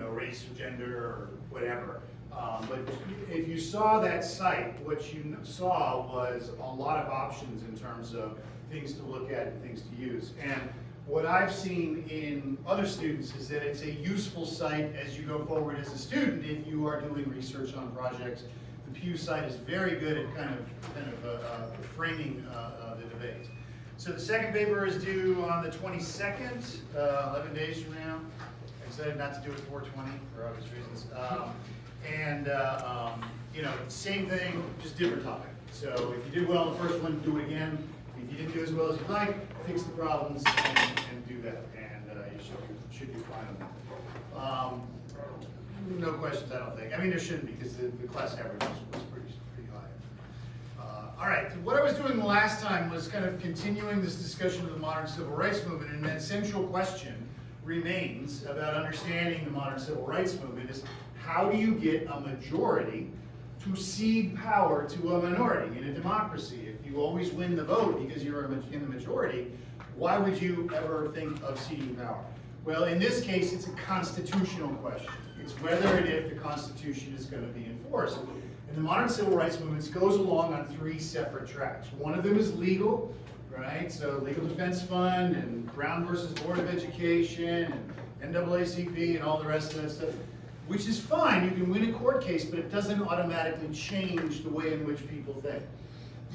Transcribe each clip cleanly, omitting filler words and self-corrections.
race or gender or whatever. But if you saw that site, what you saw was a lot of options in terms of things to look at and things to use. And what I've seen in other students is that it's a useful site as you go forward as a student if you are doing research on projects. The Pew site is very good at kind of framing the debate. So the second paper is due on the 22nd, 11 days from now. I decided not to do it 4/20 for obvious reasons. Same thing, just different topic. So if you did well in the first one, do it again. If you didn't do as well as you'd like, fix the problems and do that. And you should be fine on that. No questions, I don't think. I mean, there shouldn't be because the class average was pretty high. All right, what I was doing the last time was kind of continuing this discussion of the modern civil rights movement, and that central question remains about understanding the modern civil rights movement is how do you get a majority to cede power to a minority in a democracy? If you always win the vote because you're in the majority, why would you ever think of ceding power? Well, in this case, it's a constitutional question. It's whether and if the Constitution is going to be enforced. And the modern civil rights movement goes along on 3 separate tracks. One of them is legal, right? So Legal Defense Fund and Brown versus Board of Education and NAACP and all the rest of that stuff, which is fine. You can win a court case, but it doesn't automatically change the way in which people think.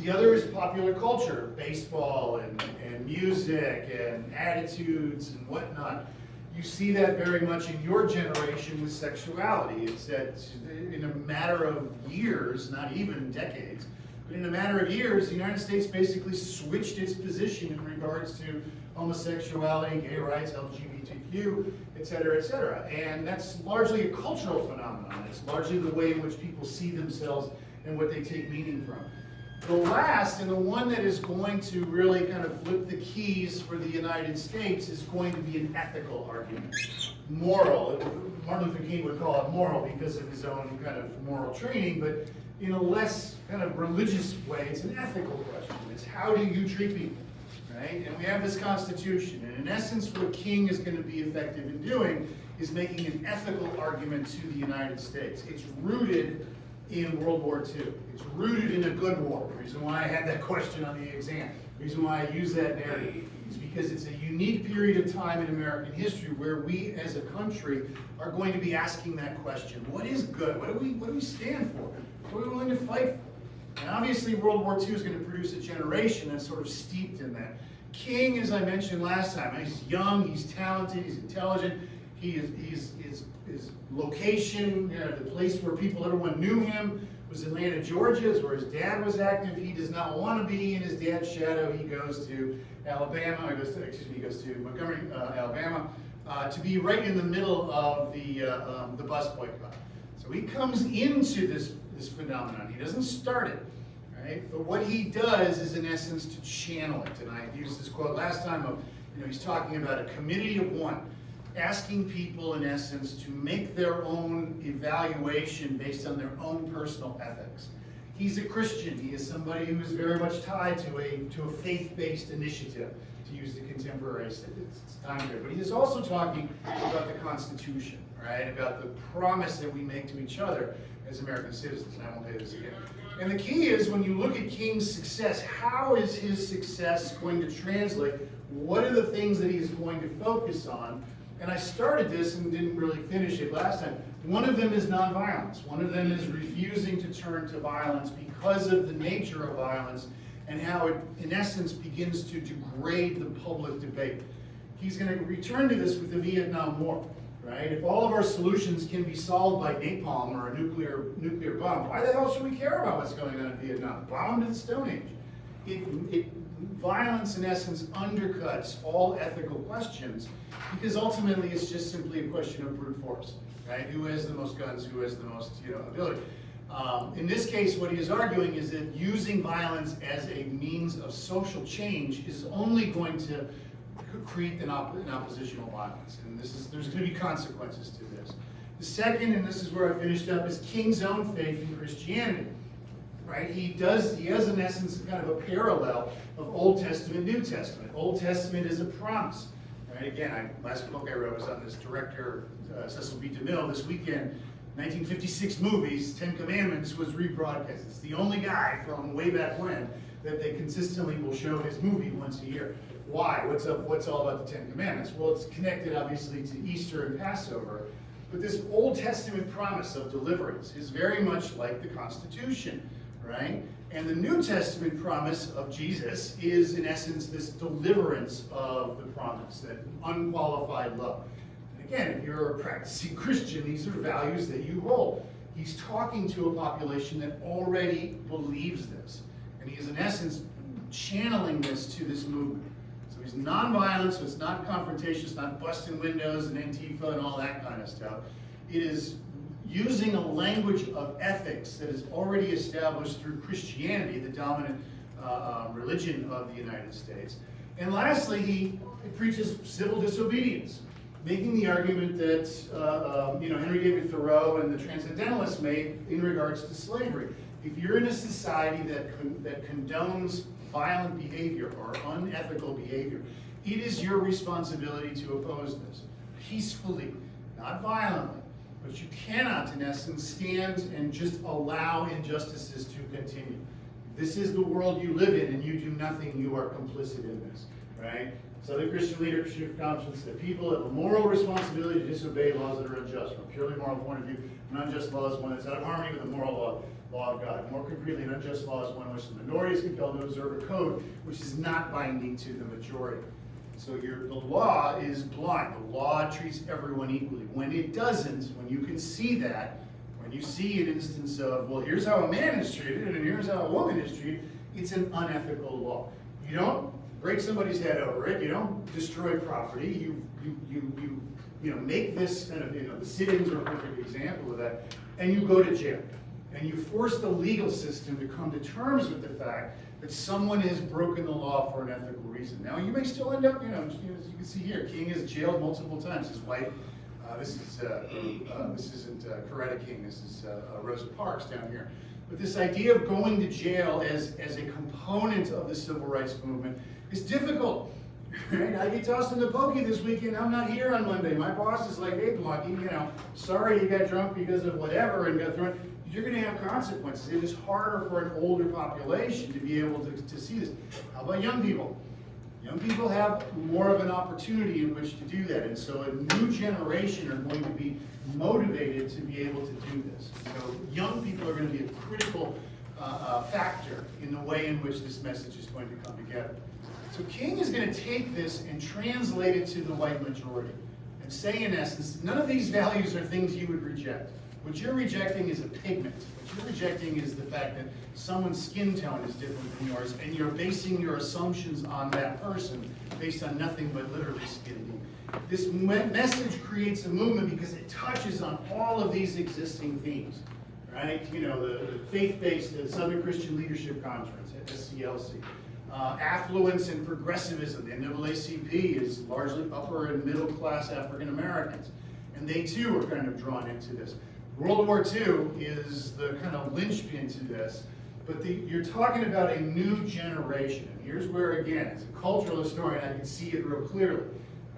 The other is popular culture, baseball and music and attitudes and whatnot. You see that very much in your generation with sexuality. It's that in a matter of years, not even decades, but in a matter of years, the United States basically switched its position in regards to homosexuality, gay rights, LGBTQ, et cetera, and that's largely a cultural phenomenon. It's largely the way in which people see themselves and what they take meaning from. The last, and the one that is going to really kind of flip the keys for the United States, is going to be an ethical argument. Moral. Martin Luther King would call it moral because of his own kind of moral training, but in a less kind of religious way, it's an ethical question. It's how do you treat people, right? And we have this Constitution, and in essence what King is going to be effective in doing is making an ethical argument to the United States. It's rooted in World War II. It's rooted in a good war. The reason why I had that question on the exam, the reason why I use that narrative is because it's a unique period of time in American history where we as a country are going to be asking that question. What is good? What do we stand for? What are we willing to fight for? And obviously World War II is going to produce a generation that's sort of steeped in that. King, as I mentioned last time, he's young, he's talented, he's intelligent, his location, the place where everyone knew him was Atlanta, Georgia, is where his dad was active. He does not want to be in his dad's shadow. He goes to Alabama, he goes to Montgomery, Alabama, to be right in the middle of the bus boycott. So he comes into this phenomenon. He doesn't start it, right? But what he does is, in essence, to channel it. And I used this quote last time of, he's talking about a committee of one, asking people, in essence, to make their own evaluation based on their own personal ethics. He's a Christian. He is somebody who is very much tied to a faith-based initiative, to use the contemporary time here. But he is also talking about the Constitution, right? About the promise that we make to each other as American citizens. And I won't say this again. And the key is, when you look at King's success, how is his success going to translate? What are the things that he is going to focus on? And I started this and didn't really finish it last time. One of them is nonviolence. One of them is refusing to turn to violence because of the nature of violence and how it, in essence, begins to degrade the public debate. He's going to return to this with the Vietnam War, right? If all of our solutions can be solved by napalm or a nuclear bomb, why the hell should we care about what's going on in Vietnam? Bomb to the Stone Age. Violence, in essence, undercuts all ethical questions because ultimately it's just simply a question of brute force, right? Who has the most guns? Who has the most, ability? In this case, what he is arguing is that using violence as a means of social change is only going to create an oppositional violence, and there's going to be consequences to this. The second, and this is where I finished up, is King's own faith in Christianity. Right? He has, in essence, kind of a parallel of Old Testament, New Testament. Old Testament is a promise. Right? Again, last book I wrote was on this director, Cecil B. DeMille. This weekend, 1956 movies, Ten Commandments was rebroadcast. It's the only guy from way back when that they consistently will show his movie once a year. Why? What's all about the Ten Commandments? Well, it's connected obviously to Easter and Passover, but this Old Testament promise of deliverance is very much like the Constitution, right? And the New Testament promise of Jesus is, in essence, this deliverance of the promise, that unqualified love. And again, if you're a practicing Christian, these are values that you hold. He's talking to a population that already believes this. And he is, in essence, channeling this to this movement. So he's nonviolent, so it's not confrontation, it's not busting windows and Antifa and all that kind of stuff. It is using a language of ethics that is already established through Christianity, the dominant religion of the United States. And lastly, he preaches civil disobedience, making the argument that Henry David Thoreau and the Transcendentalists made in regards to slavery. If you're in a society that condones violent behavior or unethical behavior, it is your responsibility to oppose this peacefully, not violently. But you cannot, in essence, stand and just allow injustices to continue. This is the world you live in, and you do nothing, you are complicit in this, right? So the Christian Leadership Conference that people have a moral responsibility to disobey laws that are unjust. From a purely moral point of view, an unjust law is one that's out of harmony with the moral law of God. More concretely, an unjust law is one in which the minority is compelled to observe a code which is not binding to the majority. So the law is blind. The law treats everyone equally. When it doesn't, when you can see that, when you see an instance of, well, here's how a man is treated and here's how a woman is treated, it's an unethical law. You don't break somebody's head over it. You don't destroy property. You make this kind of, the sit-ins are a perfect example of that, and you go to jail. And you force the legal system to come to terms with the fact that someone has broken the law for an ethical reason. Now, you may still end up, as you can see here, King is jailed multiple times. His wife, this isn't Coretta King, this is Rosa Parks down here. But this idea of going to jail as a component of the civil rights movement is difficult. Right? I get tossed in the pokey this weekend. I'm not here on Monday. My boss is like, hey, Blocky, sorry you got drunk because of whatever and got thrown. You're going to have consequences. It is harder for an older population to be able to see this. How about young people? Young people have more of an opportunity in which to do that. And so a new generation are going to be motivated to be able to do this. So young people are going to be a critical factor in the way in which this message is going to come together. So King is going to take this and translate it to the white majority and say, in essence, none of these values are things you would reject. What you're rejecting is a pigment. What you're rejecting is the fact that someone's skin tone is different than yours, and you're basing your assumptions on that person based on nothing but literally skin deep. This message creates a movement because it touches on all of these existing themes, right? The faith-based Southern Christian Leadership Conference at SCLC. Affluence and progressivism. The NAACP is largely upper and middle class African Americans, and they too are kind of drawn into this. World War II is the kind of linchpin to this, but you're talking about a new generation. And here's where, again, as a cultural historian, I can see it real clearly.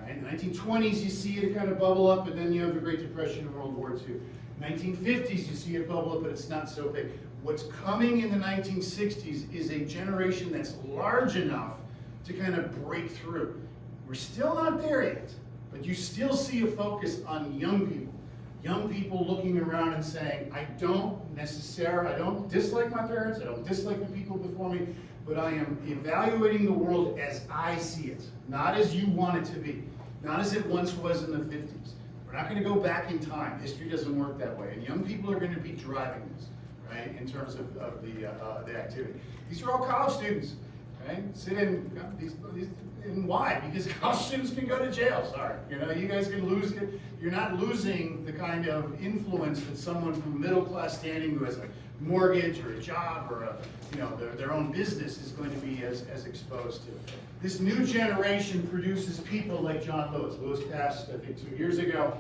Right? In the 1920s, you see it kind of bubble up, and then you have the Great Depression and World War II. 1950s, you see it bubble up, but it's not so big. What's coming in the 1960s is a generation that's large enough to kind of break through. We're still not there yet, but you still see a focus on young people. Young people looking around and saying, I don't dislike my parents, I don't dislike the people before me, but I am evaluating the world as I see it, not as you want it to be, not as it once was in the 50s. We're not going to go back in time. History doesn't work that way, and young people are going to be driving this, right, in terms of the activity. These are all college students, right? Sit in and why? Because college students can go to jail. Sorry, you guys can lose it. You're not losing the kind of influence that someone from middle class standing who has a mortgage or a job or their own business is going to be as exposed to. This new generation produces people like John Lewis. Lewis passed, I think, 2 years ago.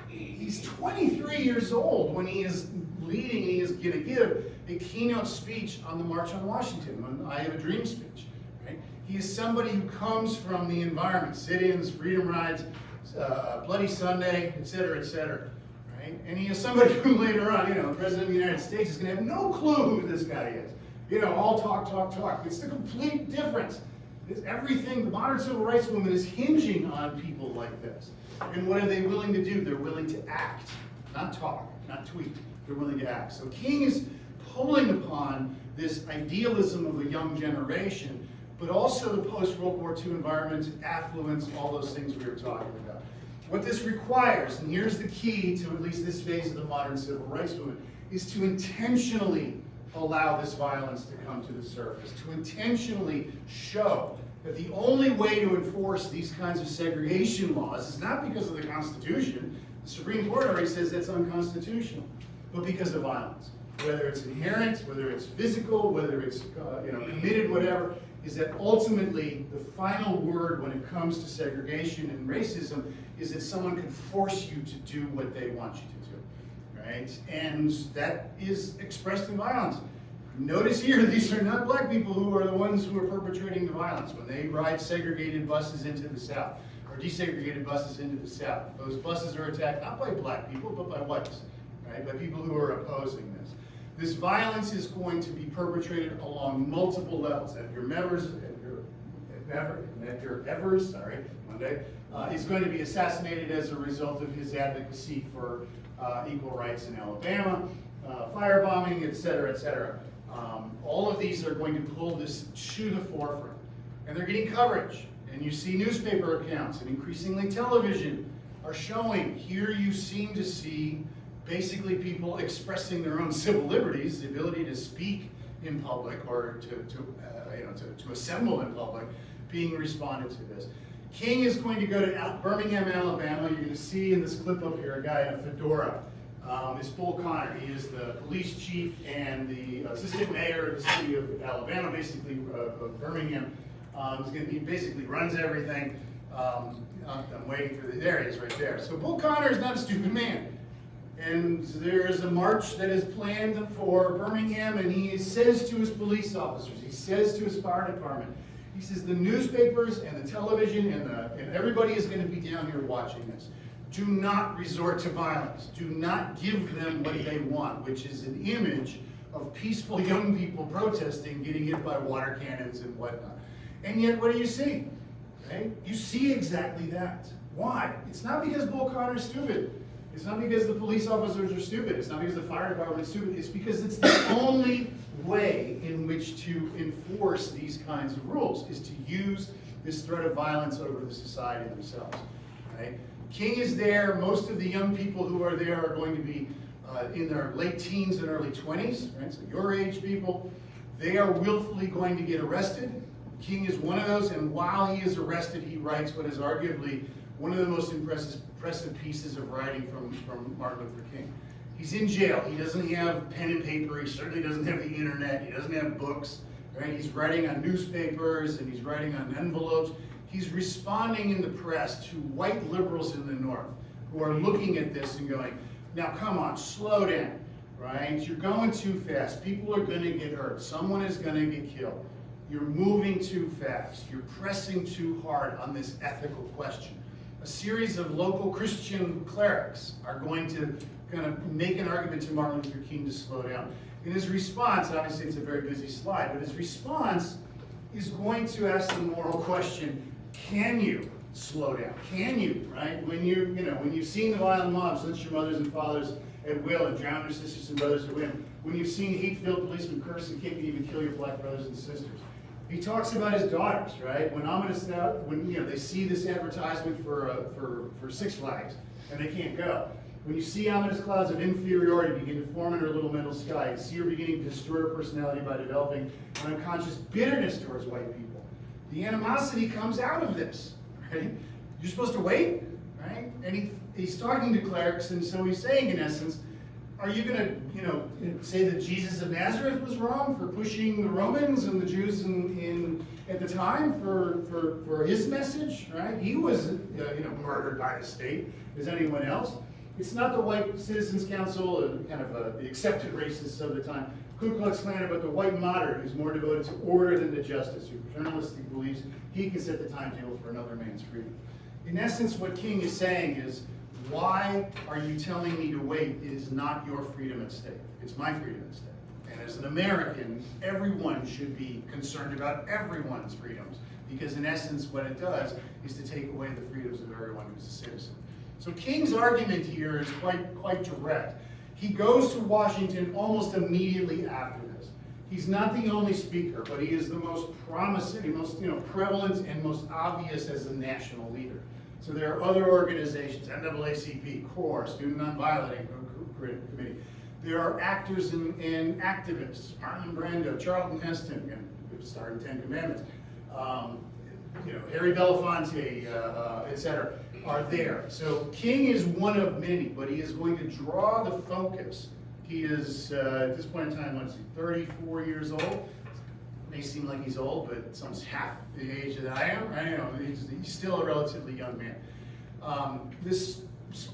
He's 23 years old when he is leading, and he is going to give a keynote speech on the March on Washington, on I Have a Dream speech. Right? He is somebody who comes from the environment, sit-ins, freedom rides, Bloody Sunday, et cetera, right? And he is somebody who later on, the President of the United States is going to have no clue who this guy is. All talk. It's the complete difference. Everything, the modern civil rights movement is hinging on people like this. And what are they willing to do? They're willing to act, not talk, not tweet. They're willing to act. So King is pulling upon this idealism of a young generation, but also the post-World War II environment, affluence, all those things we were talking about. What this requires, and here's the key to at least this phase of the modern civil rights movement, is to intentionally allow this violence to come to the surface, to intentionally show that the only way to enforce these kinds of segregation laws is not because of the Constitution. The Supreme Court already says that's unconstitutional, but because of violence. Whether it's inherent, whether it's physical, whether it's committed, whatever, is that ultimately the final word when it comes to segregation and racism is that someone can force you to do what they want you to do, right? And that is expressed in violence. Notice here, these are not black people who are the ones who are perpetrating the violence. When they ride segregated buses into the South, or desegregated buses into the South, those buses are attacked not by black people, but by whites, right? By people who are opposing this. This violence is going to be perpetrated along multiple levels. Edgar Evers, Monday, is going to be assassinated as a result of his advocacy for equal rights in Alabama, firebombing, et cetera. All of these are going to pull this to the forefront. And they're getting coverage. And you see newspaper accounts and increasingly television are showing. Here you seem to see basically people expressing their own civil liberties, the ability to speak in public or to assemble in public, being responded to this. King is going to go to Birmingham, Alabama. You're going to see in this clip up here a guy in a fedora. It's Bull Connor. He is the police chief and the assistant mayor of the city of Alabama, basically of Birmingham. He basically runs everything. I'm waiting for there he is right there. So Bull Connor is not a stupid man. And there is a march that is planned for Birmingham, and he says to his police officers, he says to his fire department, he says the newspapers and the television and everybody is going to be down here watching this. Do not resort to violence. Do not give them what they want, which is an image of peaceful young people protesting, getting hit by water cannons and whatnot. And yet, what do you see? Okay? You see exactly that. Why? It's not because Bull Connor is stupid. It's not because the police officers are stupid. It's not because the fire department is stupid. It's because it's the only way in which to enforce these kinds of rules, is to use this threat of violence over the society themselves. Right? King is there. Most of the young people who are there are going to be in their late teens and early 20s, right? So your age people. They are willfully going to get arrested. King is one of those, and while he is arrested, he writes what is arguably one of the most impressive pieces of writing from Martin Luther King. He's in jail. He doesn't have pen and paper. He certainly doesn't have the internet. He doesn't have books. Right? He's writing on newspapers and he's writing on envelopes. He's responding in the press to white liberals in the North who are looking at this and going, now come on, slow down, right? You're going too fast. People are going to get hurt. Someone is going to get killed. You're moving too fast. You're pressing too hard on this ethical question. A series of local Christian clerics are going to kind of make an argument to Martin Luther King to slow down. In his response, obviously it's a very busy slide, but his response is going to ask the moral question, can you slow down? Can you, right? When you've seen the violent mobs, lynch your mothers and fathers at will and drown your sisters and brothers at whim. When you've seen hate-filled policemen curse and kick and even kill your black brothers and sisters. He talks about his daughters, right? When they see this advertisement for Six Flags and they can't go. When you see ominous clouds of inferiority begin to form in her little mental sky, you see her beginning to destroy her personality by developing an unconscious bitterness towards white people. The animosity comes out of this, right? You're supposed to wait, right? And he's talking to clerics, and so he's saying, in essence, are you going to, say that Jesus of Nazareth was wrong for pushing the Romans and the Jews at the time for his message, right? He was, murdered by the state as anyone else. It's not the White Citizens Council, kind of the accepted racists of the time, Ku Klux Klan, but the white moderate who's more devoted to order than to justice, who paternalistically believes he can set the timetable for another man's freedom. In essence, what King is saying is, why are you telling me to wait? It is not your freedom at stake. It's my freedom at stake. And as an American, everyone should be concerned about everyone's freedoms, because in essence, what it does is to take away the freedoms of everyone who's a citizen. So King's argument here is quite direct. He goes to Washington almost immediately after this. He's not the only speaker, but he is the most promising, most prevalent, and most obvious as a national leader. So there are other organizations, NAACP, CORE, Student Nonviolent Committee. There are actors and activists, Marlon Brando, Charlton Heston, who starred in Ten Commandments, Harry Belafonte, etc., are there. So King is one of many, but he is going to draw the focus. He is, at this point in time, what is he, 34 years old? May seem like he's old, but some's half the age that I am. I know, he's still a relatively young man. This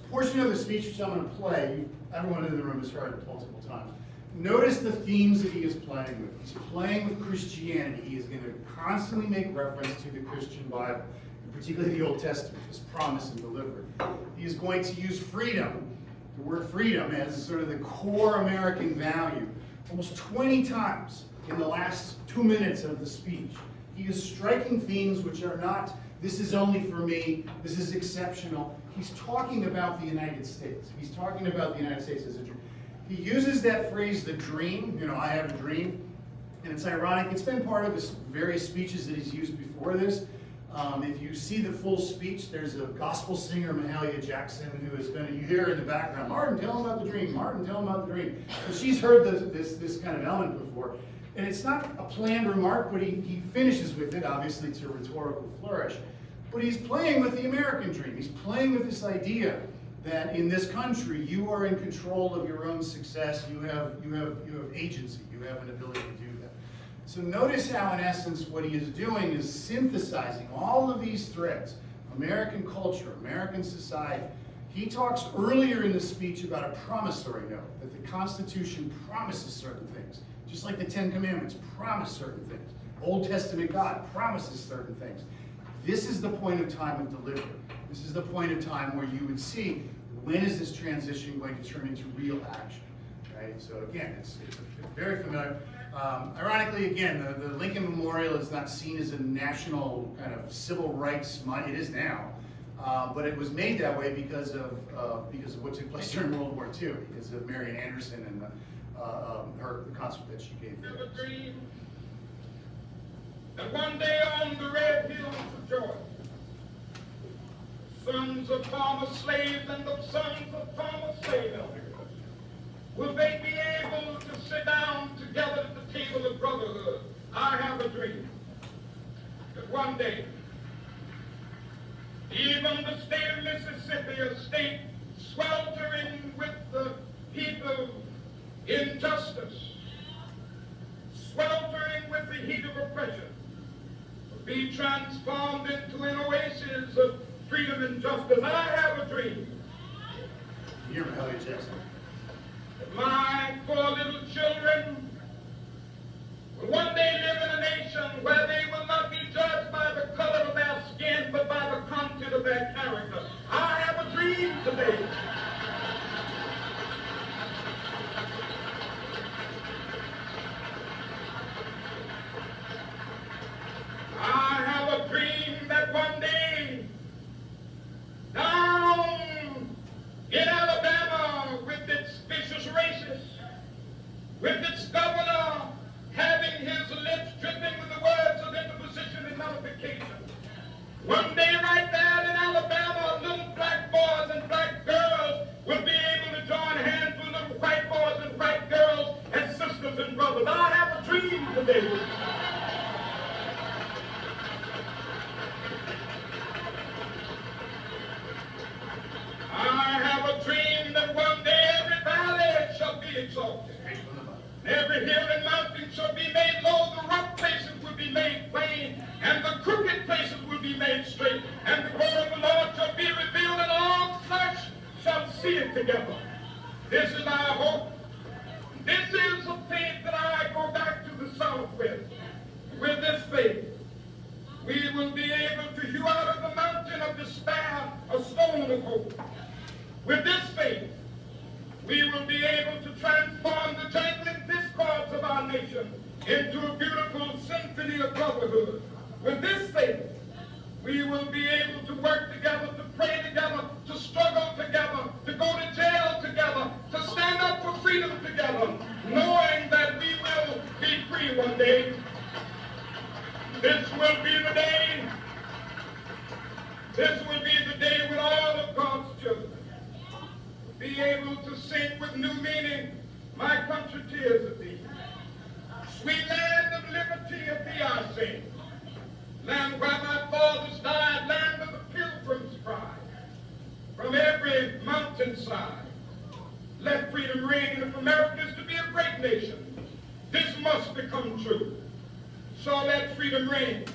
portion of the speech which I'm going to play, everyone in the room has heard it multiple times. Notice the themes that he is playing with. He's playing with Christianity. He is going to constantly make reference to the Christian Bible, and particularly the Old Testament, his promise and delivery. He is going to use freedom, the word freedom, as sort of the core American value, almost 20 times in the last 2 minutes of the speech. He is striking themes which are not, this is only for me, this is exceptional. He's talking about the United States. He's talking about the United States as a dream. He uses that phrase, the dream, I have a dream. And it's ironic, it's been part of his various speeches that he's used before this. If you see the full speech, there's a gospel singer, Mahalia Jackson, who is going to, you hear in the background, Martin, tell him about the dream, Martin, tell him about the dream. So she's heard this kind of element before. And it's not a planned remark, but he finishes with it, obviously to rhetorical flourish. But he's playing with the American dream. He's playing with this idea that in this country, you are in control of your own success. You have agency. You have an ability to do that. So notice how, in essence, what he is doing is synthesizing all of these threads: American culture, American society. He talks earlier in the speech about a promissory note, that the Constitution promises certain things, just like the Ten Commandments promise certain things. Old Testament God promises certain things. This is the point of time of delivery. This is the point of time where you would see, when is this transition going to turn into real action, right? So again, it's very familiar. Ironically, again, the Lincoln Memorial is not seen as a national kind of civil rights monument. It is now, but it was made that way because of what took place during World War II, because of Marian Anderson and the concert that she gave. Never dreamed that one day on the red hills of Georgia, sons of former slaves and the sons of former slave owners, will they be able to sit down together at the table of brotherhood? I have a dream that one day, even the state of Mississippi, a state sweltering with the heat of injustice, sweltering with the heat of oppression, will be transformed into an oasis of freedom and justice. I have a dream. You're Mahalia Jackson. That my 4 little children will one day live in a nation where they will not be judged by the color of their skin, but by the content of their character. I have a dream today. I have a dream that one day, down in Alabama, with its vicious racists, with its governor having his lips dripping with the words of interposition and nullification, one day right there in Alabama, little black boys and black girls will be able to join hands with little white boys and white girls as sisters and brothers. I have a dream today. I have a dream that one day every valley shall be exalted. Every hill and mountain shall be made low, the rough places will be made plain, and the crooked places will be made straight, and the glory of the Lord shall be revealed, and all flesh shall see it together. This is our hope. This is a faith that I go back to the South with. With this faith, we will be able to hew out of the mountain of despair a stone of hope. With this faith, we will be able to transform the jangling discords of our nation into a beautiful symphony of brotherhood. With this faith, we will be able to work together, to pray together, to struggle together, to go to jail together, to stand up for freedom together, knowing that we will be free one day. This will be the day. This will be the day when all of God's children be able to sing with new meaning, "My country, tears of thee. Sweet land of liberty, of thee I sing. Land where my fathers died, land of the pilgrim's pride. From every mountainside, let freedom ring. And if America is to be a great nation, this must become true. So let freedom ring.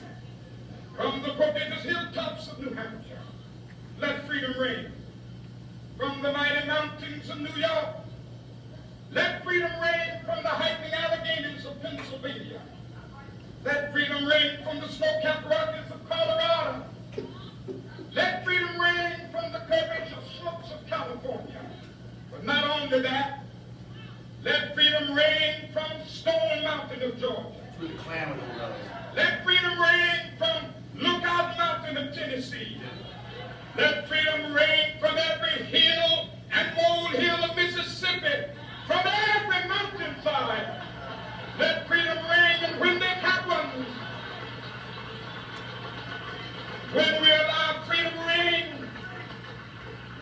From the prodigious hilltops of New Hampshire, let freedom ring. From the mighty mountains of New York, let freedom ring. From the hiking Alleghenies of Pennsylvania, let freedom ring. From the snow-capped Rockies of Colorado, let freedom ring. From the curvaceous slopes of California. But not only that, let freedom ring from Stone Mountain of Georgia. Through the Klamath Brothers. Let freedom ring from Lookout Mountain of Tennessee. Let freedom reign from every hill and molehill of Mississippi, from every mountainside. Let freedom reign, and when that happens, when we allow freedom reign,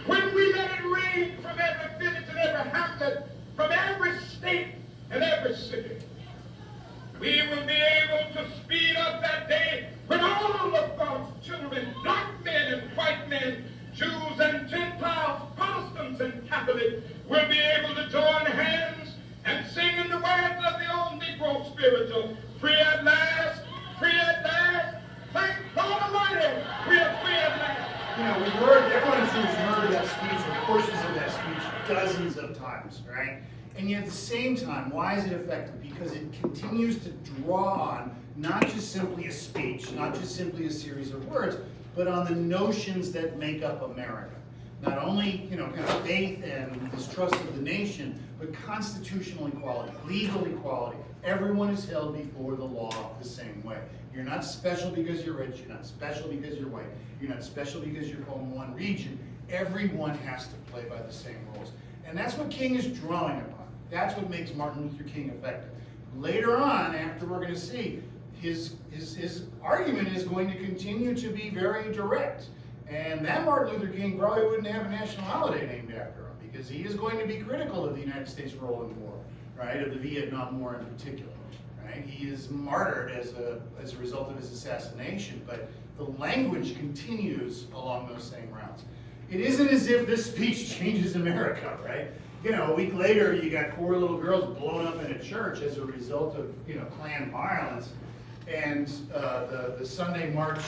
when we let it reign from every village and every hamlet, from every state and every city, we will be able to speed up that day when all of God's children, black men and white men, Jews and Gentiles, Protestants and Catholics, will be able to join hands and sing in the words of the old Negro spiritual, free at last, thank God Almighty, we are free at last. You know, we've heard, everyone who's heard that speech or portions of that speech dozens of times, right? And yet at the same time, why is it effective? Because it continues to draw on not just simply a speech, not just simply a series of words, but on the notions that make up America. Not only, kind of faith and distrust of the nation, but constitutional equality, legal equality. Everyone is held before the law the same way. You're not special because you're rich, you're not special because you're white, you're not special because you're from one region. Everyone has to play by the same rules. And that's what King is drawing upon. That's what makes Martin Luther King effective. Later on, after we're going to see, his argument is going to continue to be very direct. And that Martin Luther King probably wouldn't have a national holiday named after him, because he is going to be critical of the United States' role in the war, right, of the Vietnam War in particular. Right? He is martyred as a result of his assassination, but the language continues along those same routes. It isn't as if this speech changes America, right? A week later, you got 4 little girls blown up in a church as a result of, Klan violence. And the Sunday march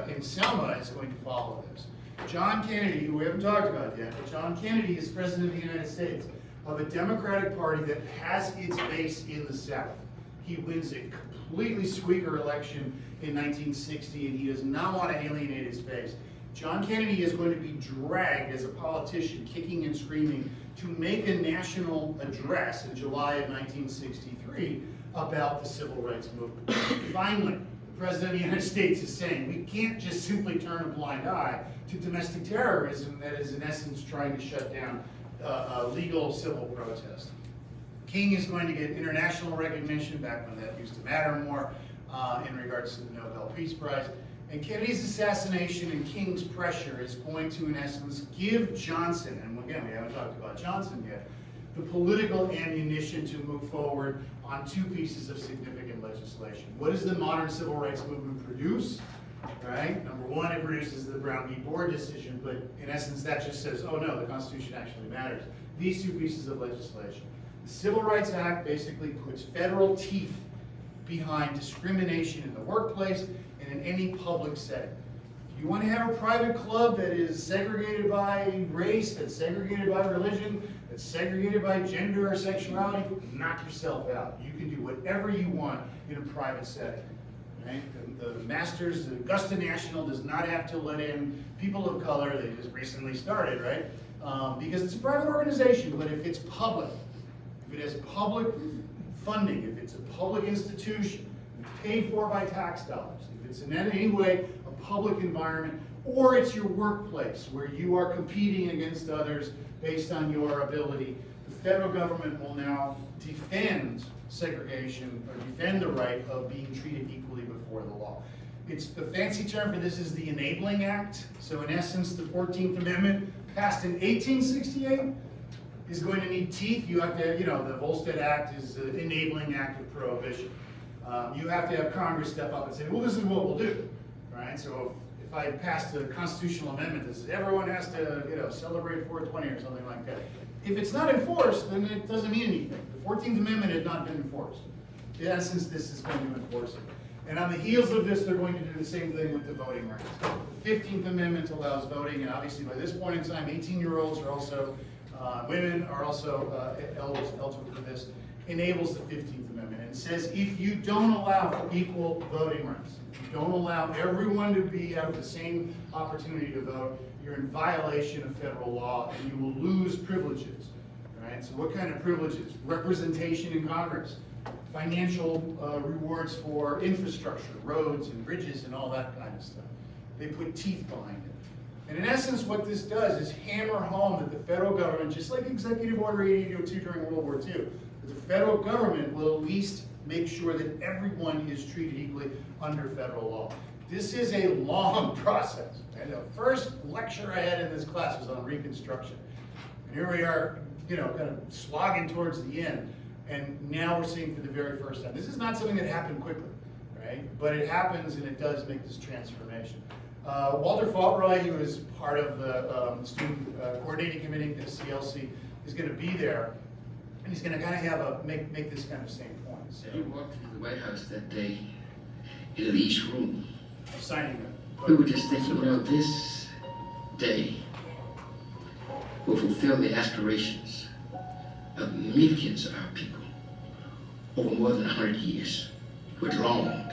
in Selma is going to follow this. John Kennedy, who we haven't talked about yet, but John Kennedy is president of the United States, of a Democratic Party that has its base in the South. He wins a completely squeaker election in 1960, and he does not want to alienate his base. John Kennedy is going to be dragged as a politician, kicking and screaming, to make a national address in July of 1963 about the civil rights movement. Finally, the President of the United States is saying we can't just simply turn a blind eye to domestic terrorism that is in essence trying to shut down legal civil protest. King is going to get international recognition, back when that used to matter more, in regards to the Nobel Peace Prize. And Kennedy's assassination and King's pressure is going to, in essence, give Johnson, and again, we haven't talked about Johnson yet, the political ammunition to move forward on 2 pieces of significant legislation. What does the modern civil rights movement produce? Right? Number 1, it produces the Brown v. Board decision, but in essence, that just says, oh no, the Constitution actually matters. These 2 pieces of legislation. The Civil Rights Act basically puts federal teeth behind discrimination in the workplace and in any public setting. If you want to have a private club that is segregated by race, that's segregated by religion, that's segregated by gender or sexuality, knock yourself out. You can do whatever you want in a private setting. Right? The Masters, the Augusta National does not have to let in people of color. They just recently started, right? Because it's a private organization, but if it's public, if it has public funding, if it's a public institution, paid for by tax dollars, if it's in any way a public environment, or it's your workplace where you are competing against others based on your ability, the federal government will now defend segregation or defend the right of being treated equally before the law. It's the fancy term for this is the Enabling Act. So in essence, the 14th Amendment, passed in 1868, is going to need teeth. You have to, the Volstead Act is the Enabling Act of Prohibition. You have to have Congress step up and say, well, this is what we'll do, right? So if I passed a constitutional amendment that says everyone has to, celebrate 420 or something like that, if it's not enforced, then it doesn't mean anything. The 14th Amendment had not been enforced. In essence, this is going to enforce it. And on the heels of this, they're going to do the same thing with the voting rights. The 15th Amendment allows voting, and obviously by this point in time, 18-year-olds are also, women are also eligible for this, enables the 15th Amendment. And says if you don't allow for equal voting rights, if you don't allow everyone to have the same opportunity to vote, you're in violation of federal law and you will lose privileges. Right? So what kind of privileges? Representation in Congress, financial rewards for infrastructure, roads and bridges and all that kind of stuff. They put teeth behind it. And in essence, what this does is hammer home that the federal government, just like Executive Order 8802 during World War II, that the federal government will at least make sure that everyone is treated equally under federal law. This is a long process. And the first lecture I had in this class was on Reconstruction. And here we are, kind of slogging towards the end. And now we're seeing for the very first time. This is not something that happened quickly, right? But it happens and it does make this transformation. Walter Faultroy, who is part of the student coordinating committee at CLC, is going to be there. And he's going to kind of make this kind of same point. So, you walked into the White House that day, into the East Room. Signing it. We were just thinking, this day will fulfill the aspirations of millions of our people over more than 100 years who had longed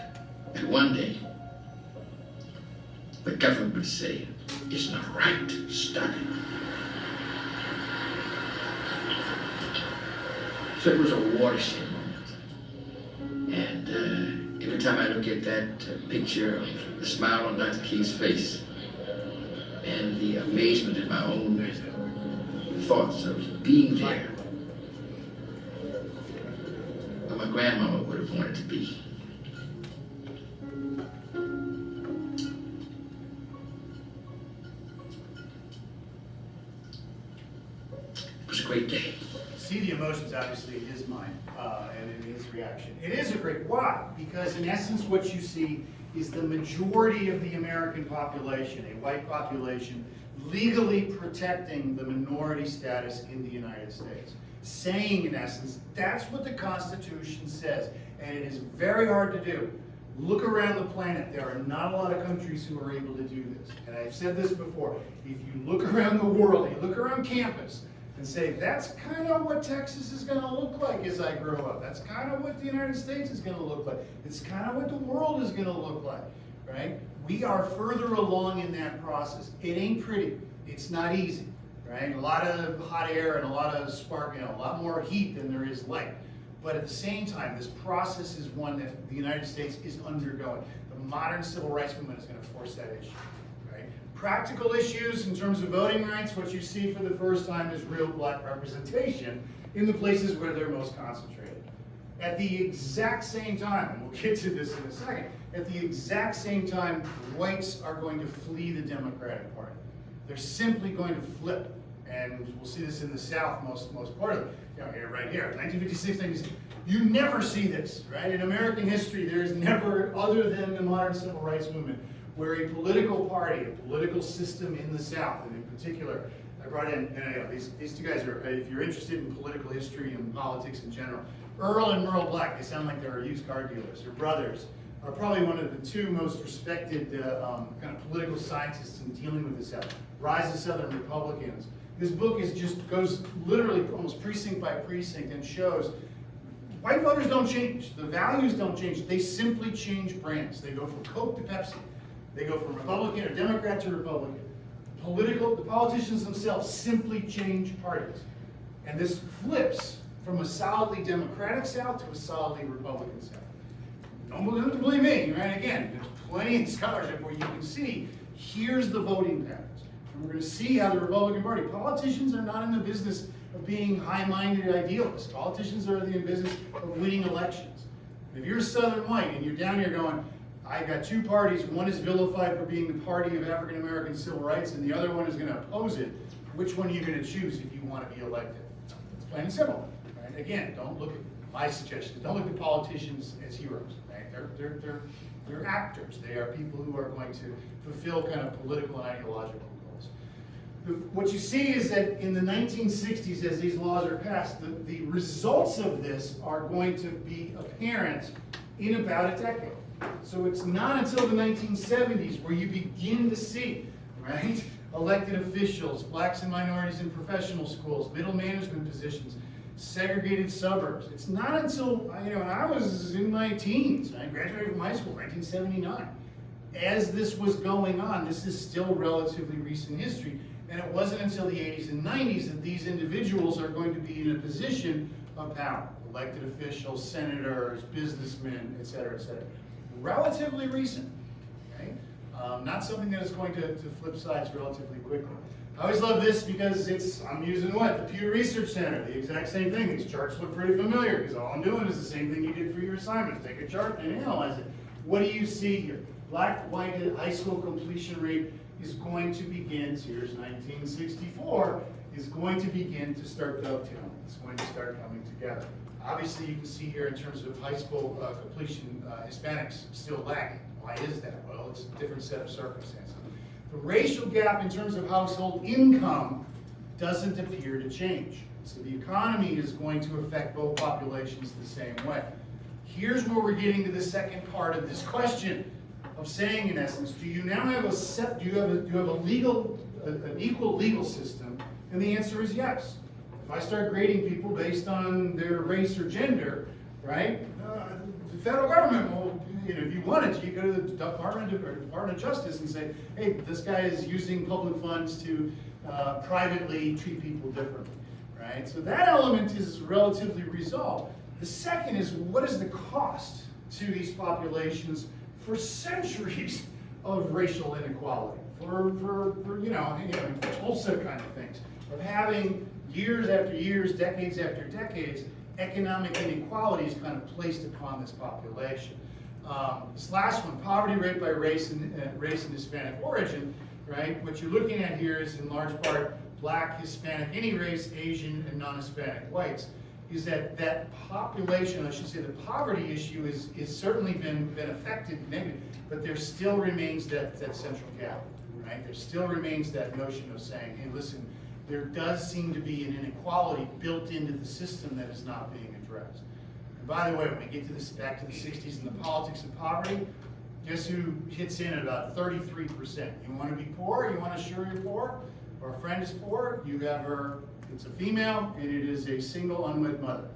that one day the government would say, it's not right, stop it. So it was a watershed moment. And every time I look at that picture of the smile on Dr. King's face and the amazement in my own thoughts of being there, where my grandmama would have wanted to be. It was a great day. See the emotions, obviously, in his mind and in his reaction. It is a great, why? Because in essence, what you see is the majority of the American population, a white population, legally protecting the minority status in the United States. Saying, in essence, that's what the Constitution says. And it is very hard to do. Look around the planet. There are not a lot of countries who are able to do this. And I've said this before. If you look around the world, you look around campus, and say, that's kind of what Texas is going to look like as I grow up. That's kind of what the United States is going to look like. It's kind of what the world is going to look like, right? We are further along in that process. It ain't pretty. It's not easy, right? A lot of hot air and a lot of spark, a lot more heat than there is light. But at the same time, this process is one that the United States is undergoing. The modern civil rights movement is going to force that issue. Practical issues in terms of voting rights, what you see for the first time is real black representation in the places where they're most concentrated. At the exact same time, and we'll get to this in a second, at the exact same time, whites are going to flee the Democratic Party. They're simply going to flip. And we'll see this in the South most part of it. Here, right here, 1956, 1960. You never see this, right? In American history, there is never, other than the modern civil rights movement, where a political party, a political system in the South, and in particular, I brought in, these two guys are, if you're interested in political history and politics in general, Earl and Merle Black, they sound like they're used car dealers. They're brothers. are probably one of the two most respected kind of political scientists in dealing with this effort. Rise of Southern Republicans. This book goes literally almost precinct by precinct and shows white voters don't change. The values don't change. They simply change brands. They go from Coke to Pepsi. They go from Republican or Democrat to Republican. The politicians themselves simply change parties. And this flips from a solidly Democratic South to a solidly Republican South. Don't believe me, right? Again, there's plenty of scholarship where you can see, here's the voting patterns. And we're going to see how the Republican Party, politicians are not in the business of being high-minded idealists. Politicians are in the business of winning elections. If you're Southern white and you're down here going, I got two parties, one is vilified for being the party of African American civil rights and the other one is going to oppose it, which one are you going to choose if you want to be elected? It's plain and simple. Right? Again, don't look at my suggestions. Don't look at politicians as heroes. Right? They're actors. They are people who are going to fulfill kind of political and ideological goals. What you see is that in the 1960s, as these laws are passed, the results of this are going to be apparent in about a decade. So it's not until the 1970s where you begin to see, right, elected officials, blacks and minorities in professional schools, middle management positions, segregated suburbs. It's not until, when I was in my teens, I graduated from high school in 1979. As this was going on, this is still relatively recent history, and it wasn't until the 80s and 90s that these individuals are going to be in a position of power. Elected officials, senators, businessmen, et cetera, et cetera. Relatively recent, okay? Not something that is going to flip sides relatively quickly. I always love this because I'm using what? The Pew Research Center, the exact same thing. These charts look pretty familiar because all I'm doing is the same thing you did for your assignments. Take a chart and analyze it. What do you see here? Black, white, high school completion rate is going to begin, here's 1964, is going to begin to start dovetailing. It's going to start coming together. Obviously, you can see here in terms of high school completion, Hispanics still lagging. Why is that? Well, it's a different set of circumstances. The racial gap in terms of household income doesn't appear to change. So the economy is going to affect both populations the same way. Here's where we're getting to the second part of this question of saying, in essence, do you now have an equal legal system? And the answer is yes. If I start grading people based on their race or gender, right? The federal government will, if you wanted to, you go to the Department of Justice and say, hey, this guy is using public funds to privately treat people differently, right? So that element is relatively resolved. The second is, what is the cost to these populations for centuries of racial inequality, for Tulsa kind of things, of having years after years, decades after decades, economic inequalities kind of placed upon this population. This last one, poverty rate by race and Hispanic origin, right? What you're looking at here is in large part black, Hispanic, any race, Asian, and non-Hispanic whites. Is that population, I should say the poverty issue is certainly been affected negatively, but there still remains that central gap, right? There still remains that notion of saying, hey, listen, there does seem to be an inequality built into the system that is not being addressed. And by the way, when we get to this back to the 60s and the politics of poverty, guess who hits in at about 33%? You want to be poor? You want to assure you're poor? Or a friend is poor? You have her. It's a female, and it is a single unwed mother,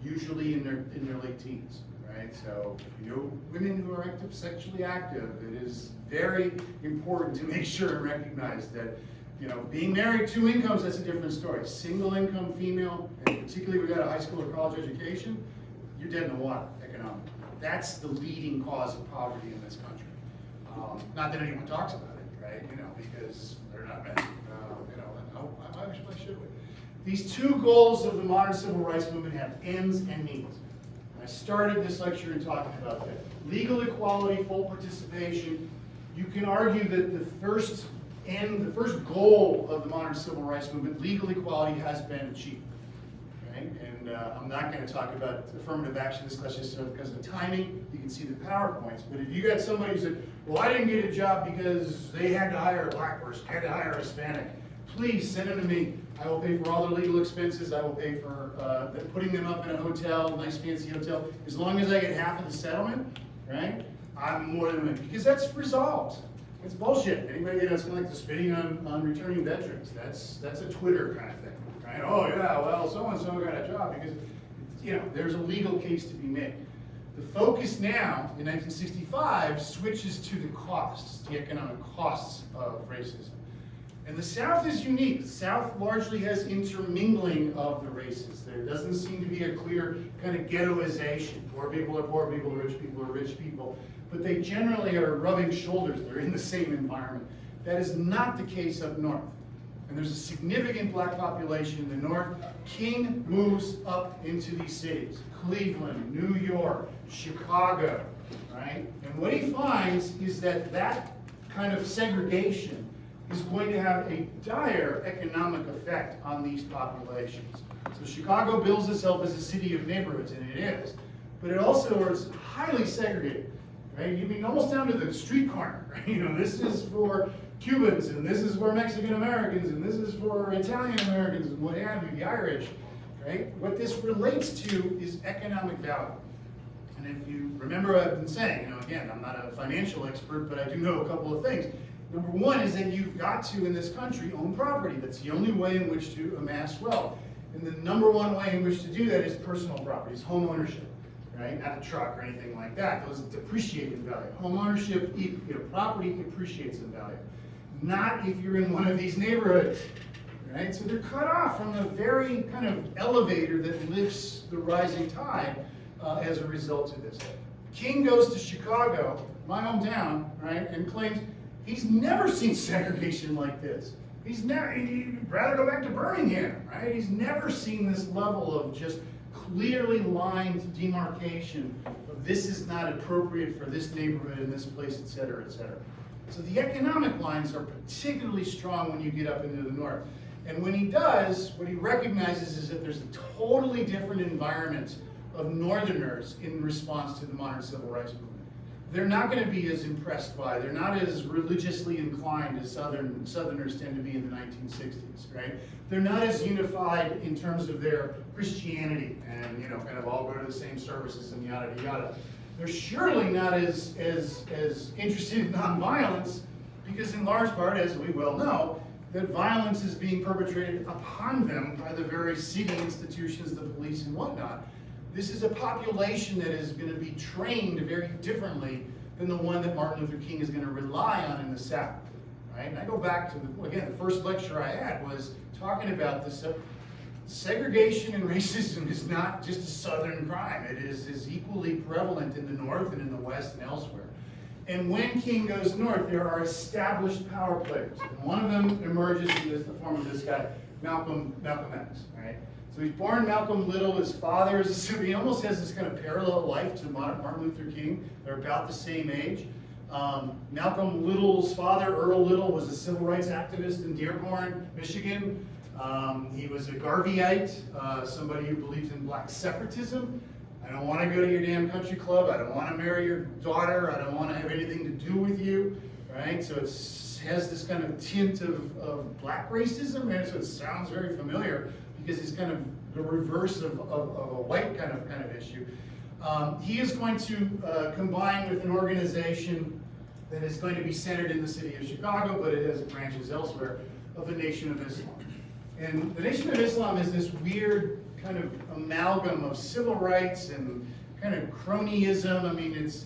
usually in their late teens, right? So if you know women who are sexually active, it is very important to make sure and recognize that, being married, 2 incomes, that's a different story. Single income female, and particularly without a high school or college education, you're dead in the water economically. That's the leading cause of poverty in this country. Not that anyone talks about it, right? Because they're not men. Why should we? These 2 goals of the modern civil rights movement have ends and means. And I started this lecture in talking about that. Legal equality, full participation. You can argue that the first goal of the modern civil rights movement, legal equality, has been achieved. Okay? And I'm not going to talk about affirmative action this class just because of the timing. You can see the PowerPoints. But if you got somebody who said, well, I didn't get a job because they had to hire a black person, had to hire a Hispanic, please send them to me. I will pay for all their legal expenses. I will pay for putting them up in a hotel, nice fancy hotel. As long as I get half of the settlement, right? I'm more than willing, because that's resolved. It's bullshit. Anybody that's like the spitting on returning veterans, that's a Twitter kind of thing, right? Oh yeah, well, so-and-so got a job because, there's a legal case to be made. The focus now, in 1965, switches to the costs, the economic costs of racism. And the South is unique. The South largely has intermingling of the races. There doesn't seem to be a clear kind of ghettoization. Poor people are poor people, rich people are rich people. But they generally are rubbing shoulders. They're in the same environment. That is not the case up north. And there's a significant black population in the north. King moves up into these cities: Cleveland, New York, Chicago, right? And what he finds is that kind of segregation is going to have a dire economic effect on these populations. So Chicago bills itself as a city of neighborhoods, and it is. But it also is highly segregated, right? You mean almost down to the street corner, right? This is for Cubans, and this is for Mexican Americans, and this is for Italian Americans, and what have you, the Irish, right? What this relates to is economic value. And if you remember what I've been saying, again, I'm not a financial expert, but I do know a couple of things. Number one is that you've got to, in this country, own property. That's the only way in which to amass wealth. And the number one way in which to do that is personal property, is home ownership, right? Not a truck or anything like that. Those depreciate in value. Home ownership, property appreciates in value. Not if you're in one of these neighborhoods, right? So they're cut off from the very kind of elevator that lifts the rising tide as a result of this. King goes to Chicago, my hometown, right, and claims he's never seen segregation like this. He'd rather go back to Birmingham, right? He's never seen this level of just clearly lined demarcation of this is not appropriate for this neighborhood in this place, et cetera, et cetera. So the economic lines are particularly strong when you get up into the north. And when he does, what he recognizes is that there's a totally different environment of northerners in response to the modern civil rights movement. They're not going to be as impressed by, they're not as religiously inclined as Southerners tend to be in the 1960s, right? They're not as unified in terms of their Christianity and, kind of all go to the same services and yada, yada. They're surely not as interested in nonviolence, because in large part, as we well know, that violence is being perpetrated upon them by the very city institutions, the police and whatnot. This is a population that is going to be trained very differently than the one that Martin Luther King is going to rely on in the South, right? And I go back to, the first lecture I had was talking about this. Segregation and racism is not just a Southern crime. It is equally prevalent in the North and in the West and elsewhere. And when King goes north, there are established power players. And one of them emerges in the form of this guy, Malcolm X, right? So he's born Malcolm Little. His father is he almost has this kind of parallel life to Martin Luther King. They're about the same age. Malcolm Little's father, Earl Little, was a civil rights activist in Dearborn, Michigan. He was a Garveyite, somebody who believed in black separatism. I don't want to go to your damn country club. I don't want to marry your daughter. I don't want to have anything to do with you, right? So it has this kind of tint of black racism, and so it sounds very familiar because it's kind of the reverse of a white kind of issue. He is going to combine with an organization that is going to be centered in the city of Chicago, but it has branches elsewhere, of the Nation of Islam. And the Nation of Islam is this weird kind of amalgam of civil rights and kind of cronyism. I mean, it's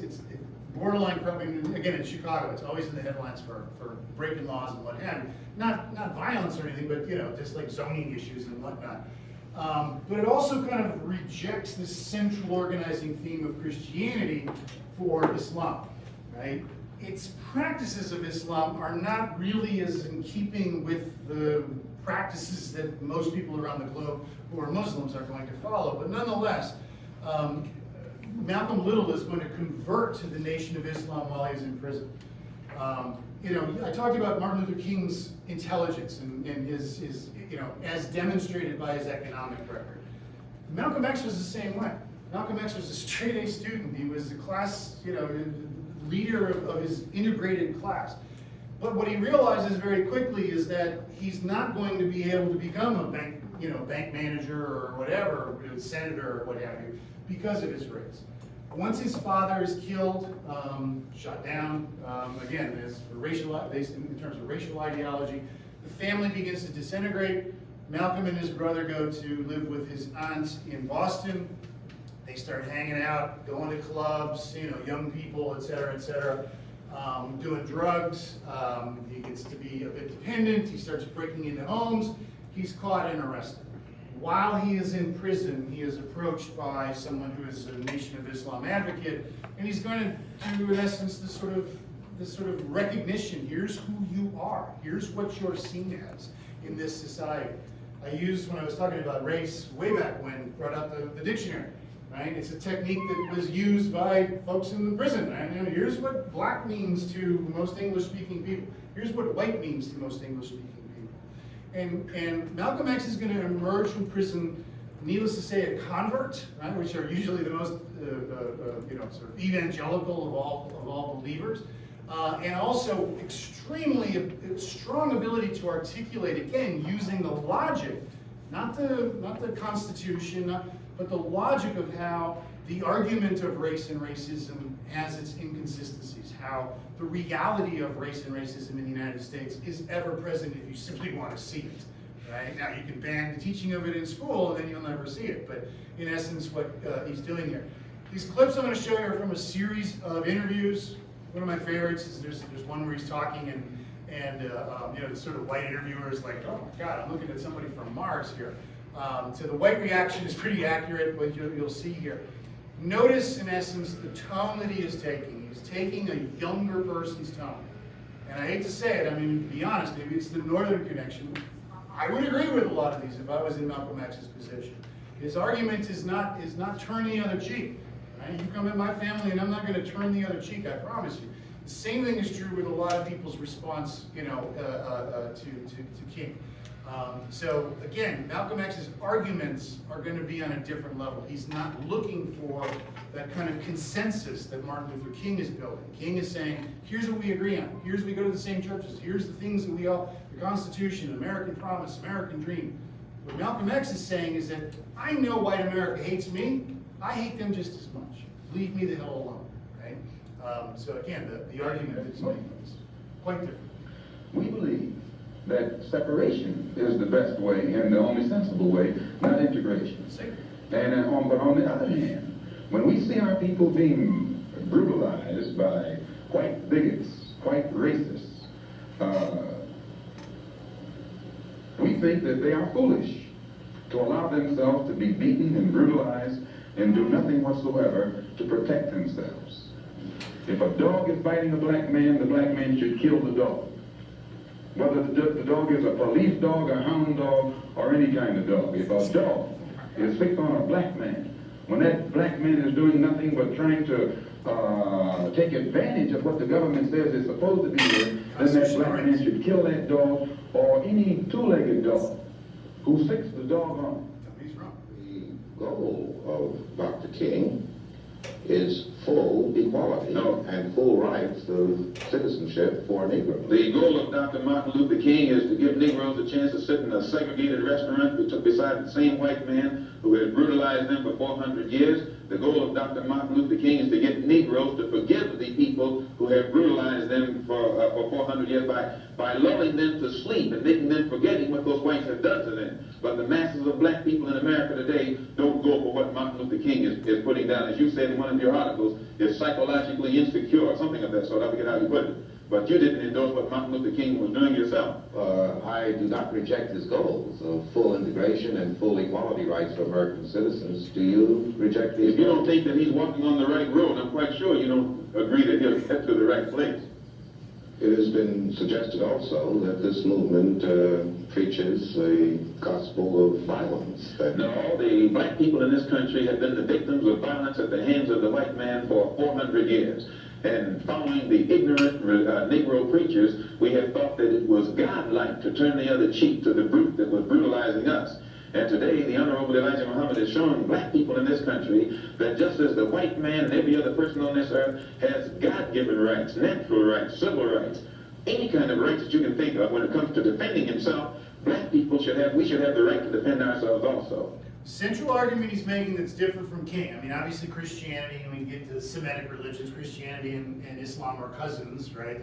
borderline crony. Again, in Chicago, it's always in the headlines for breaking laws and what have you. Not violence or anything, but just like zoning issues and whatnot. But it also kind of rejects this central organizing theme of Christianity for Islam, right? Its practices of Islam are not really as in keeping with the practices that most people around the globe who are Muslims are going to follow. But nonetheless, Malcolm Little is going to convert to the Nation of Islam while he's in prison. I talked about Martin Luther King's intelligence and his as demonstrated by his economic record. Malcolm X was the same way. Malcolm X was a straight A student. He was the class, leader of his integrated class. But what he realizes very quickly is that he's not going to be able to become a bank manager or whatever, senator or what have you, because of his race. Once his father is killed, shot down, again, as for based in terms of racial ideology, the family begins to disintegrate. Malcolm and his brother go to live with his aunt in Boston. They start hanging out, going to clubs, young people, et cetera, doing drugs. He gets to be a bit dependent. He starts breaking into homes. He's caught and arrested. While he is in prison, he is approached by someone who is a Nation of Islam advocate, and he's going to do, in essence, this sort of recognition. Here's who you are. Here's what you're seen as in this society. I used, when I was talking about race way back when, brought up the dictionary, right? It's a technique that was used by folks in the prison. Right? Here's what black means to most English-speaking people. Here's what white means to most English-speaking people. And Malcolm X is going to emerge from prison, needless to say, a convert, right? Which are usually the most, sort of evangelical of all believers. And also extremely strong ability to articulate, again, using the logic, not the Constitution, but the logic of how the argument of race and racism has its inconsistencies, how the reality of race and racism in the United States is ever present if you simply want to see it. Right? Now, you can ban the teaching of it in school and then you'll never see it, but in essence what he's doing here. These clips I'm going to show you are from a series of interviews. One of my favorites is there's one where he's talking and the sort of white interviewer is like, oh my God, I'm looking at somebody from Mars here. So the white reaction is pretty accurate, but you'll see here. Notice, in essence, the tone that he is taking. He's taking a younger person's tone. And I hate to say it, to be honest, maybe it's the Northern connection. I would agree with a lot of these if I was in Malcolm X's position. His argument is not turn the other cheek. Right? You come in my family and I'm not going to turn the other cheek, I promise you. The same thing is true with a lot of people's response, to King. So again, Malcolm X's arguments are going to be on a different level. He's not looking for that kind of consensus that Martin Luther King is building. King is saying, here's what we agree on. Here's we go to the same churches. Here's the things that the Constitution, American promise, American dream. What Malcolm X is saying is that I know white America hates me. I hate them just as much. Leave me the hell alone. Right? So again, the argument that he's making is quite different. We believe that separation is the best way and the only sensible way, not integration. And but on the other hand, when we see our people being brutalized by white bigots, white racists, we think that they are foolish to allow themselves to be beaten and brutalized and do nothing whatsoever to protect themselves. If a dog is biting a black man should kill the dog. Whether the dog is a police dog, a hound dog, or any kind of dog. If a dog is picked on a black man, when that black man is doing nothing but trying to take advantage of what the government says is supposed to be there, then that black man should kill that dog or any two-legged dog who sticks the dog on. He's wrong. The goal of Dr. King is full equality and full rights of citizenship for Negroes. The goal of Dr. Martin Luther King is to give Negroes a chance to sit in a segregated restaurant beside the same white man who has brutalized them for 400 years. The goal of Dr. Martin Luther King is to get Negroes to forgive the people who have brutalized them for 400 years by lulling them to sleep and making them forgetting what those whites have done to them. But the masses of black people in America today don't go for what Martin Luther King is putting down. As you said in one of your articles, is psychologically insecure or something of that sort. I forget how you put it. But you didn't endorse what Martin Luther King was doing yourself. I do not reject his goals of full integration and full equality rights for American citizens. Do you reject these If you don't goals? think that he's walking on the right road, I'm quite sure you don't agree that he'll get to the right place. It has been suggested also that this movement preaches a gospel of violence. No, the black people in this country have been the victims of violence at the hands of the white man for 400 years. And following the ignorant Negro preachers, we have thought that it was godlike to turn the other cheek to the brute that was brutalizing us. And today, the Honorable Elijah Muhammad is showing black people in this country that just as the white man and every other person on this earth has God-given rights, natural rights, civil rights, any kind of rights that you can think of when it comes to defending himself, black people we should have the right to defend ourselves also. central argument he's making that's different from King. I mean, obviously Christianity, and we get to the Semitic religions, Christianity and Islam are cousins, right?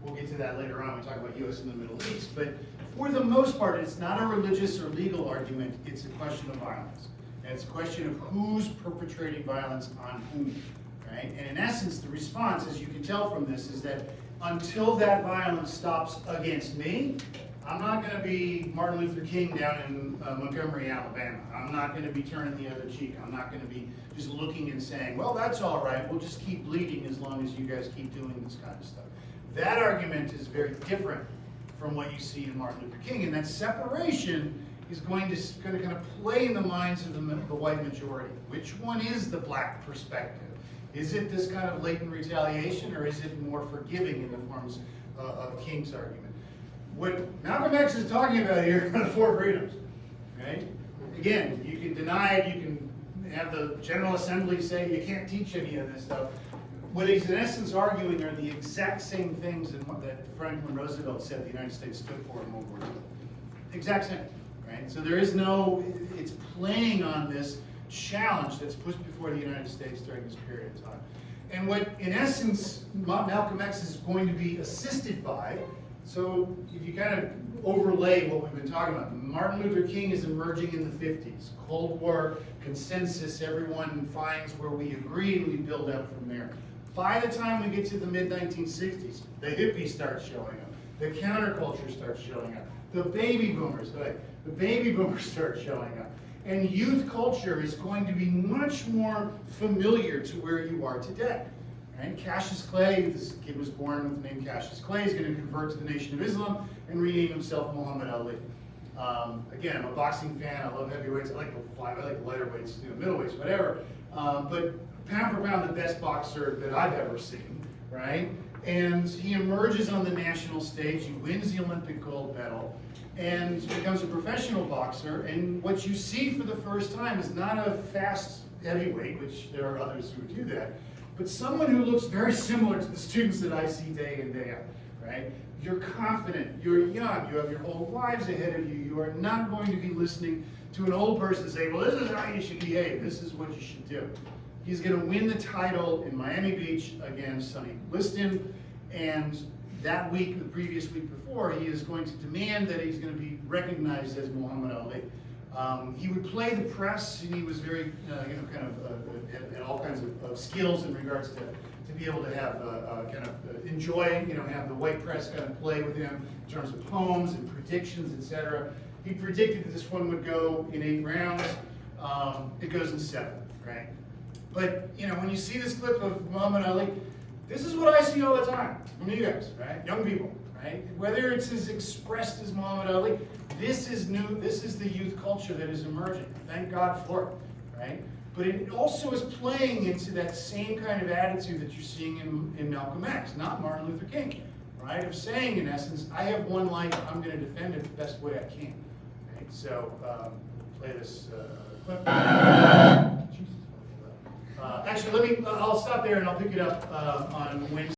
We'll get to that later on when we talk about U.S. and the Middle East. But for the most part, it's not a religious or legal argument. It's a question of violence. And it's a question of who's perpetrating violence on whom, right? And in essence, the response, as you can tell from this, is that until that violence stops against me, I'm not going to be Martin Luther King down in Montgomery, Alabama. I'm not going to be turning the other cheek. I'm not going to be just looking and saying, well, that's all right. We'll just keep bleeding as long as you guys keep doing this kind of stuff. That argument is very different from what you see in Martin Luther King, and that separation is going to kind of play in the minds of the white majority. Which one is the black perspective? Is it this kind of latent retaliation, or is it more forgiving in the forms of King's argument? What Malcolm X is talking about here are the four freedoms, right? Again, you can deny it, you can have the General Assembly say you can't teach any of this stuff. What he's in essence arguing are the exact same things that Franklin Roosevelt said the United States stood for in World War II. Exact same, right? So there is no, it's playing on this challenge that's pushed before the United States during this period of time. And what, in essence, Malcolm X is going to be assisted by, so if you kind of overlay what we've been talking about, Martin Luther King is emerging in the 50s. Cold War consensus, everyone finds where we agree, we build out from there. By the time we get to the mid-1960s, the hippies start showing up. The counterculture starts showing up. The baby boomers start showing up. And youth culture is going to be much more familiar to where you are today. Right? Cassius Clay, this kid was born with the name Cassius Clay, is going to convert to the Nation of Islam and rename himself Muhammad Ali. Again, I'm a boxing fan. I love heavyweights. I like the lighter weights, middleweights, whatever. But pound for pound, the best boxer that I've ever seen, right? And he emerges on the national stage. He wins the Olympic gold medal and becomes a professional boxer. And what you see for the first time is not a fast heavyweight, which there are others who do that, but someone who looks very similar to the students that I see day in, day out, right? You're confident, you're young, you have your whole lives ahead of you. You are not going to be listening to an old person say, well, this is how you should behave, this is what you should do. He's going to win the title in Miami Beach against Sonny Liston, and that week, the previous week before, he is going to demand that he's going to be recognized as Muhammad Ali. He would play the press, and he was very, had all kinds of skills in regards to be able to have enjoy, have the white press kind of play with him in terms of poems and predictions, etc. He predicted that this one would go in 8 rounds. It goes in 7, right? But when you see this clip of Muhammad Ali, this is what I see all the time from you guys, right? Young people, right? Whether it's as expressed as Muhammad Ali, this is new. This is the youth culture that is emerging. Thank God for it, right? But it also is playing into that same kind of attitude that you're seeing in Malcolm X, not Martin Luther King, right? Of saying, in essence, I have one life, I'm going to defend it the best way I can, right? So, play this clip. Actually, I'll stop there and I'll pick it up on Wednesday.